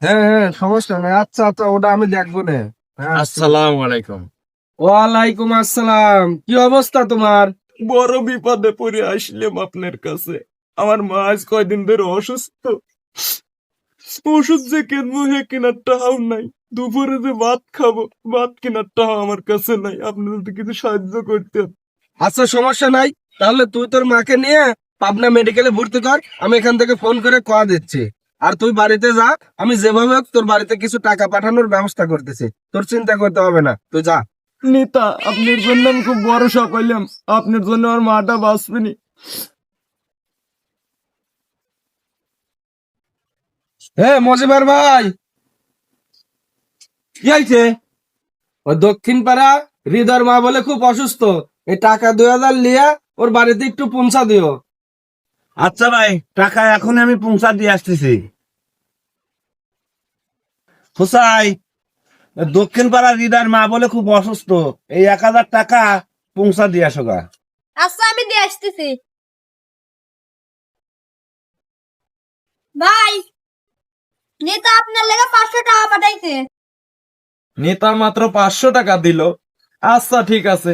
হ্যাঁ হ্যাঁ, সমস্যা নেই। আচ্ছা আচ্ছা, ওটা আমি দেখবো না। হ্যাঁ, আসসালামু আলাইকুম। ওয়ালাইকুম আসসালাম। কি অবস্থা তোমার? বড় বিপদে পড়ে আসলাম আপনার কাছে। আমার মা আজ কয়দিন ধরে অসুস্থ। ওষুধ যে কিনবো হে কেনার টাকাও নাই। দুপুরে যে ভাত খাবো, ভাত কেনার টাকা আমার কাছে নাই। আপনি যদি কিছু সাহায্য করতেন। আচ্ছা, সমস্যা নাই। তাহলে তুই তোর মাকে নিয়ে পাবনা মেডিকেলে ভর্তি কর। আমি এখান থেকে ফোন করে কয়া দিচ্ছি। আর তুই বাড়িতে যা। আমি যেভাবে হোক তোর বাড়িতে কিছু টাকা পাঠানোর ব্যবস্থা করতেছি। তোর চিন্তা করতে হবে না, তুই যা। নেতা, আপনার জন্য আমি খুব ভরসা করলাম। আপনার জন্য আমার মাটা বাঁচবেনি। হ্যাঁ মজিবার ভাই, কি হয়েছে? ওই দক্ষিণ পাড়া হৃদয়ের মা বলে খুব অসুস্থ। এই টাকা 2000 লিয়া ওর বাড়িতে একটু পৌঁছা দিও। আচ্ছা ভাই, টাকা এখন আমি পৌঁছা দিয়ে আসতেছি। হুসাই, দক্ষিণ পাড়ার হৃদয়ের মা বলে খুব অসুস্থ, এই 1000 টাকা পৌঁছা দিয়ে আসো গা। আচ্ছা, আমি দিয়ে আসতেছি। ভাই, নেতা আপনার লেগে 500 টাকা পাঠাইছে। নেতা মাত্র 500 টাকা দিল। আচ্ছা ঠিক আছে,